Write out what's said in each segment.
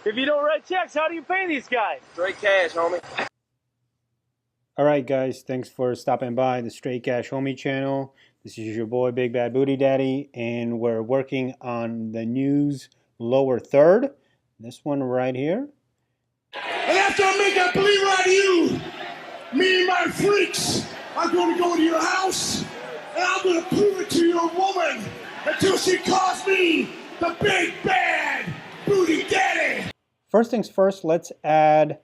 If you don't write checks, how do you pay these guys? Straight cash, homie. All right, guys, thanks for stopping by the Straight Cash Homie channel. This is your boy, Big Bad Booty Daddy, and we're working on the news lower third. This one right here. And after I make that believe right you, me and my freaks are going to go to your house, and I'm going to prove it to your woman until she calls me the Big Bad Booty Daddy. First things first, let's add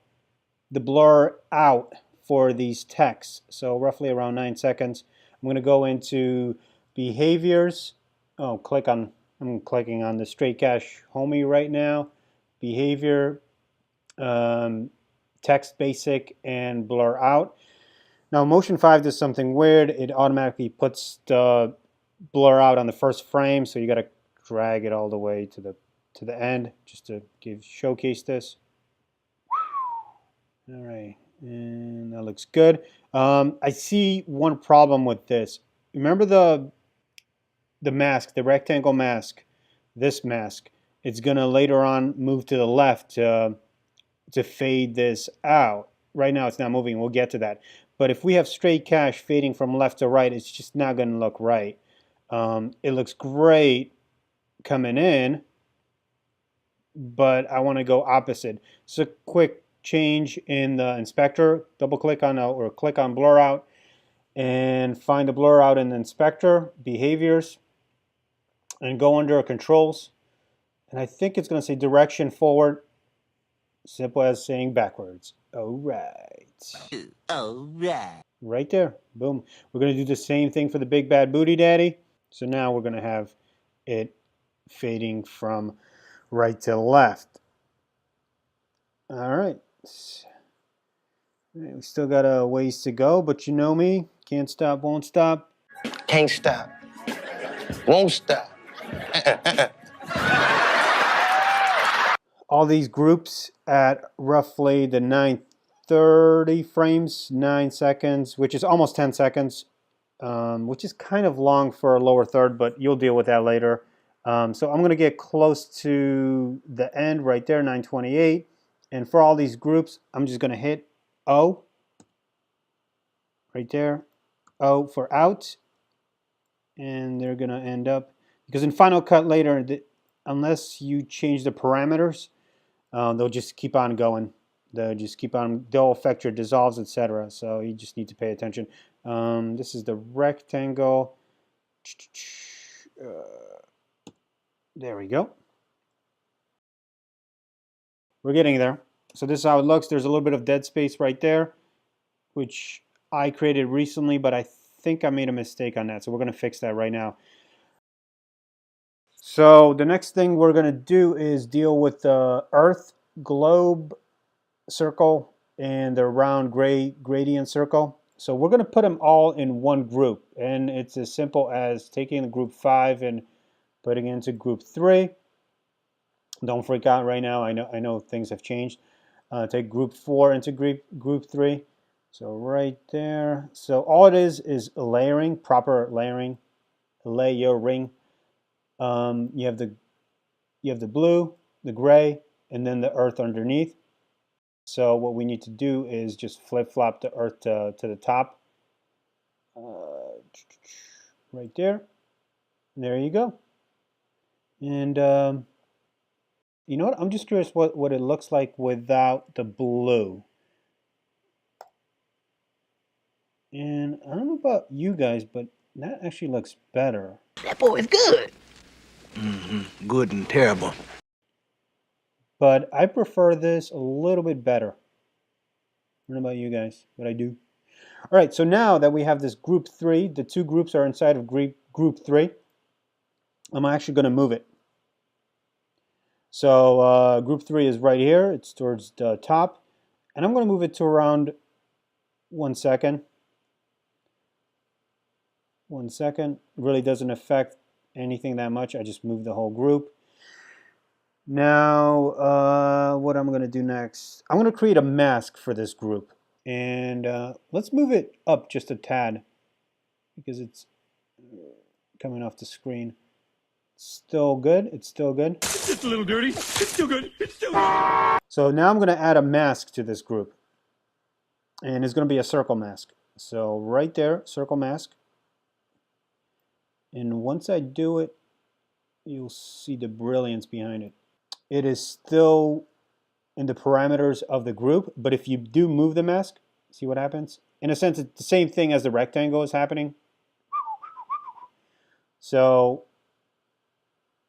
the blur out for these texts. So roughly around 9 seconds. I'm going to go into behaviors. I'm clicking on the Straight Cash Homie right now. Behavior, text basic, and blur out. Now Motion 5 does something weird. It automatically puts the blur out on the first frame, so you got to drag it all the way to the end just to showcase this. All right, and that looks good. I see one problem with this. Remember the mask, the rectangle mask, this mask. It's gonna later on move to the left to fade this out. Right now it's not moving. We'll get to that. But if we have Straight Cash fading from left to right, it's just not gonna look right. It looks great coming in, but I want to go opposite. So quick change in the inspector, double click on or click on blur out and find the blur out in the inspector, behaviors, and go under controls. And I think it's going to say direction forward, simple as saying backwards. All right. All right. Right there. Boom. We're going to do the same thing for the Big Bad Booty Daddy. So now we're going to have it fading from right to left. All right. We still got a ways to go, but you know me. Can't stop, won't stop. Can't stop. Won't stop. All these groups at roughly the 930 frames, 9 seconds, which is almost 10 seconds, which is kind of long for a lower third, but you'll deal with that later. So I'm going to get close to the end right there, 928. And for all these groups, I'm just going to hit O right there, O for out. And they're going to end up, because in Final Cut later, unless you change the parameters, they'll just keep on going. They'll affect your dissolves, etc. So you just need to pay attention. This is the rectangle. There we go. We're getting there. So this is how it looks. There's a little bit of dead space right there, which I created recently, but I think I made a mistake on that. So we're going to fix that right now. So the next thing we're going to do is deal with the Earth, globe, circle, and the round gradient circle. So we're going to put them all in one group. And it's as simple as taking the group 5 and putting it into group 3. Don't freak out right now. I know things have changed. Take group 4 into group 3. So right there. So all it is layering, proper layering, layering. You have the blue, the gray, and then the earth underneath. So what we need to do is just flip-flop the earth to the top. Right there. There you go. And you know what? I'm just curious what it looks like without the blue. And I don't know about you guys, but that actually looks better. That boy is good. Mm-hmm. Good and terrible. But I prefer this a little bit better. I don't know about you guys, but I do. All right, so now that we have this group 3, the two groups are inside of group 3. I'm actually going to move it. So group 3 is right here. It's towards the top. And I'm going to move it to around 1 second. 1 second. It really doesn't affect anything that much. I just moved the whole group. Now, what I'm going to do next, I'm going to create a mask for this group. And let's move it up just a tad because it's coming off the screen. Still good. It's still good. It's just a little dirty. It's still good. It's still good. So now I'm going to add a mask to this group. And it's going to be a circle mask. So right there, circle mask. And once I do it, you'll see the brilliance behind it. It is still in the parameters of the group, but if you do move the mask, see what happens? In a sense, it's the same thing as the rectangle is happening. So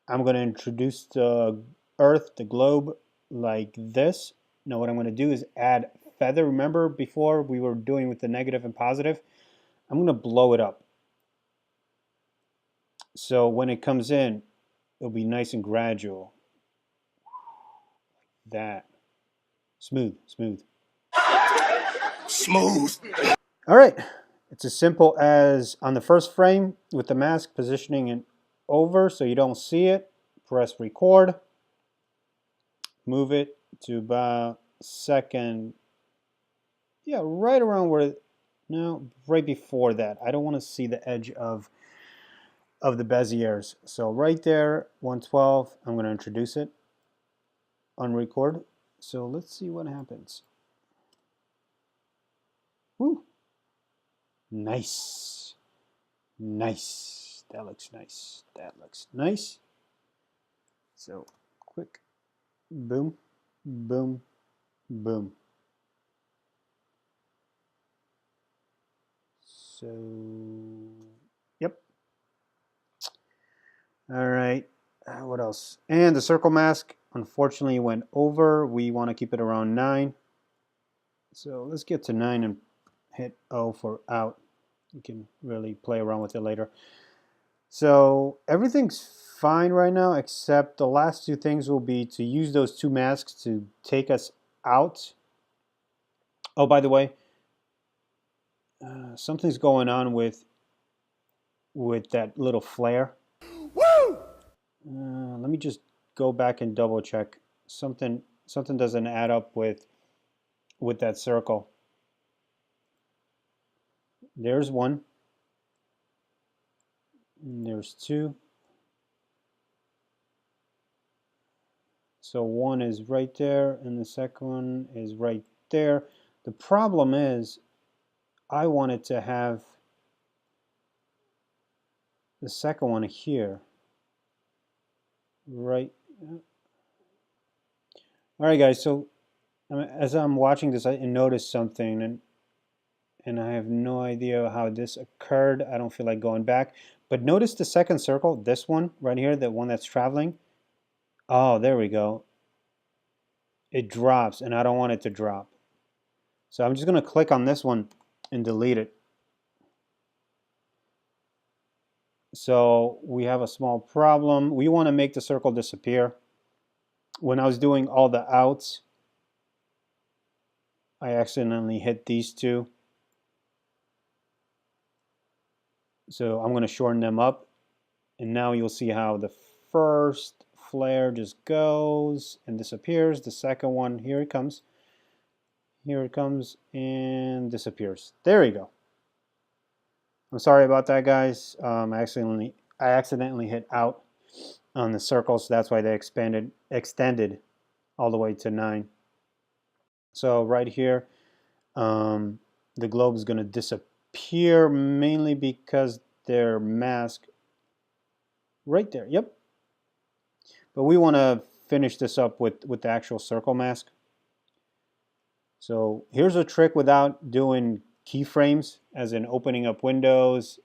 I'm going to introduce the Earth, the globe, like this. Now what I'm going to do is add feather. Remember before we were doing with the negative and positive? I'm going to blow it up. So when it comes in, it'll be nice and gradual. That. Smooth, smooth. Smooth. All right. It's as simple as on the first frame with the mask, positioning it over so you don't see it. Press record. Move it to about second. Yeah, right around where, no, right before that. I don't want to see the edge of the Beziers. So right there, 112, I'm going to introduce it on record. So let's see what happens. Woo. Nice. Nice. That looks nice. That looks nice. So quick. Boom. Boom. Boom. So, yep. All right. What else? And the circle mask, unfortunately, went over. We want to keep it around 9. So let's get to 9 and hit O for out. You can really play around with it later. So everything's fine right now, except the last 2 things will be to use those 2 masks to take us out. Oh, by the way, something's going on with that little flare. Woo! Let me just go back and double check. Something doesn't add up with that circle. There's 1. And there's 2. So 1 is right there, and the second one is right there. The problem is, I wanted to have the second one here. Right. All right, guys. So as I'm watching this, I noticed something, and I have no idea how this occurred. I don't feel like going back. But notice the second circle, this one right here, the one that's traveling. Oh, there we go. It drops, and I don't want it to drop. So I'm just going to click on this one and delete it. So we have a small problem. We want to make the circle disappear. When I was doing all the outs, I accidentally hit these 2. So I'm going to shorten them up. And now you'll see how the first flare just goes and disappears. The second one, here it comes. Here it comes and disappears. There you go. I'm sorry about that, guys. I accidentally hit out on the circle, so that's why they extended all the way to 9. So right here, the globe is going to disappear mainly because their mask right there. Yep. But we want to finish this up with the actual circle mask. So here's a trick without doing keyframes, as in opening up Windows,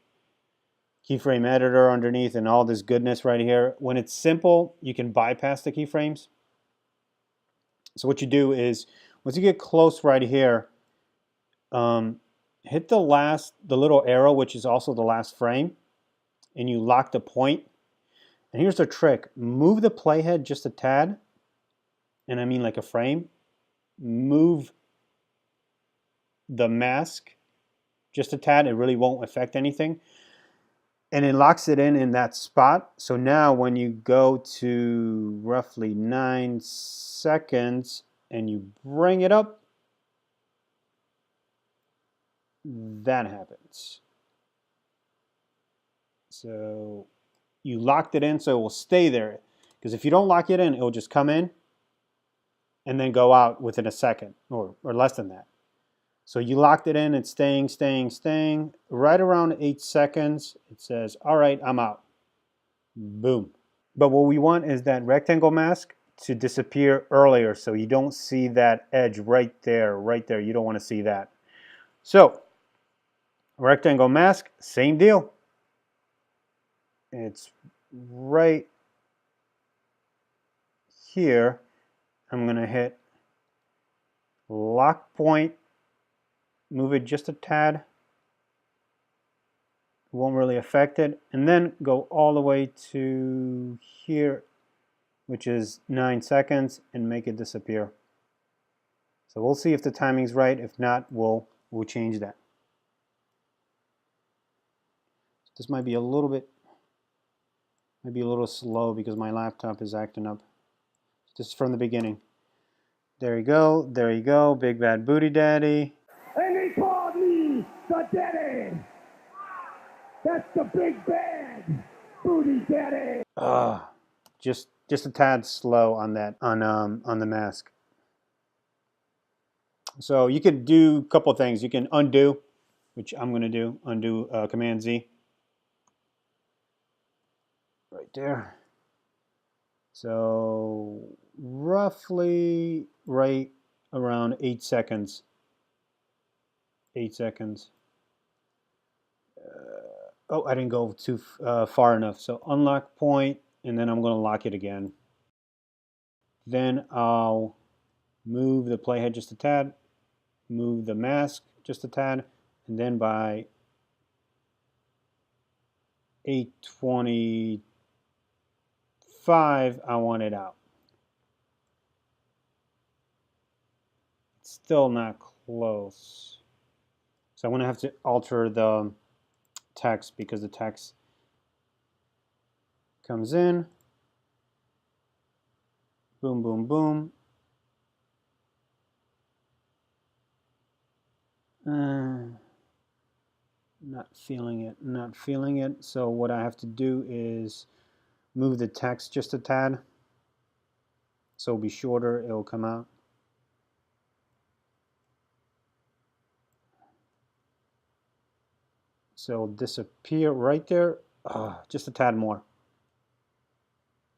keyframe editor underneath, and all this goodness right here. When it's simple, you can bypass the keyframes. So what you do is, once you get close right here, hit the little arrow, which is also the last frame, and you lock the point. And here's the trick. Move the playhead just a tad, and I mean like a frame. Move the mask just a tad. It really won't affect anything. And it locks it in that spot. So now when you go to roughly 9 seconds and you bring it up, that happens. So you locked it in so it will stay there. Because if you don't lock it in, it will just come in and then go out within a second or less than that. So you locked it in, it's staying. Right around 8 seconds, it says, all right, I'm out. Boom. But what we want is that rectangle mask to disappear earlier so you don't see that edge right there. You don't want to see that. So, rectangle mask, same deal. It's right here. I'm going to hit lock point, move it just a tad. It won't really affect it. And then go all the way to here, which is 9 seconds, and make it disappear. So we'll see if the timing's right. If not, we'll change that. This might be a little slow because my laptop is acting up. Just from the beginning. There you go, Big Bad Booty Daddy. And they called me the Daddy. That's the Big Bad Booty Daddy. Just a tad slow on that on the mask. So you could do a couple things. You can undo, which I'm going to do. Undo Command Z. Right there. So roughly right around 8 seconds. 8 seconds. Oh, I didn't go too far enough. So unlock point, and then I'm going to lock it again. Then I'll move the playhead just a tad, move the mask just a tad, and then by 8:25, I want it out. It's still not close. So I'm going to have to alter the text because the text comes in. Boom, boom, boom. Not feeling it. So what I have to do is move the text just a tad. So it'll be shorter, it'll come out. So it'll disappear right there. Just a tad more.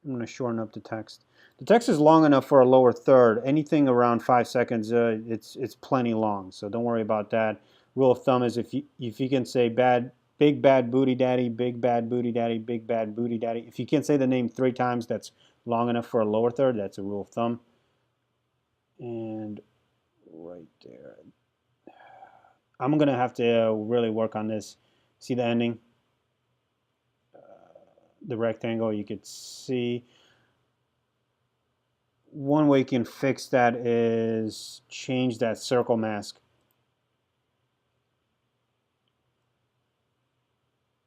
I'm going to shorten up the text. The text is long enough for a lower third. Anything around 5 seconds, it's plenty long. So don't worry about that. Rule of thumb is if you can say big bad booty daddy, big bad booty daddy, big bad booty daddy. If you can say the name 3 times, that's long enough for a lower third. That's a rule of thumb. And right there, I'm going to have to really work on this. See the ending? The rectangle, you could see. One way you can fix that is change that circle mask.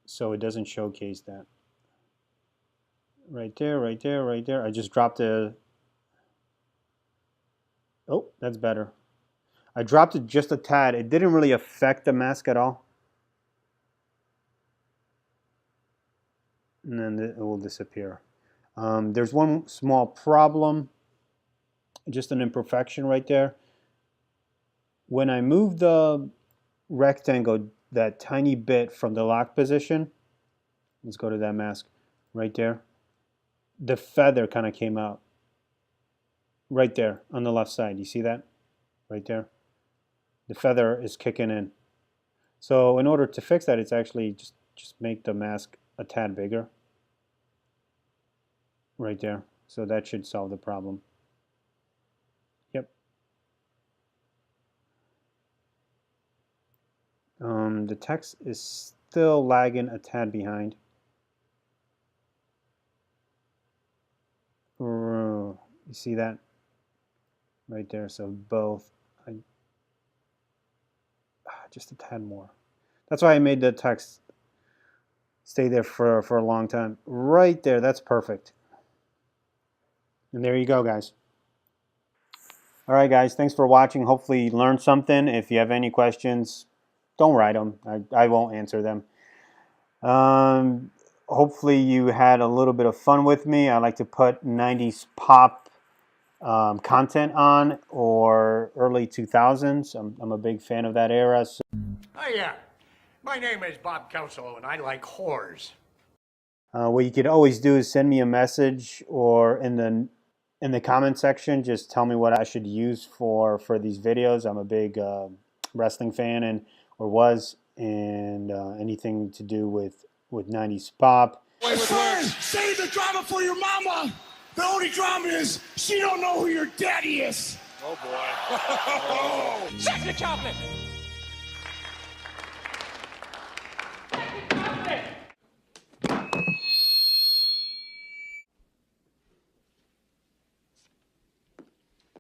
So it doesn't showcase that. Right there. I just dropped a... Oh, that's better. I dropped it just a tad. It didn't really affect the mask at all. And then it will disappear. There's one small problem, just an imperfection right there. When I move the rectangle that tiny bit from the lock position, let's go to that mask right there, the feather kind of came out right there on the left side. You see that right there? The feather is kicking in. So in order to fix that, it's actually just make the mask a tad bigger right there. So that should solve the problem. Yep. The text is still lagging a tad behind. You see that right there? So both, just a tad more. That's why I made the text stay there for a long time. Right there, that's perfect. And there you go, guys. All right, guys, thanks for watching. Hopefully you learned something. If you have any questions, don't write them. I won't answer them. hopefully you had a little bit of fun with me. I like to put 90s pop content on, or early 2000s. I'm a big fan of that era. So, Oh yeah, my name is Bob Kelso and I like whores. what you could always do is send me a message, or in the comment section, just tell me what I should use for these videos. I'm a big wrestling fan, or was, and anything to do with 90s pop. First, save the drama for your mama. The only drama is she don't know who your daddy is. Oh boy. Check the chocolate!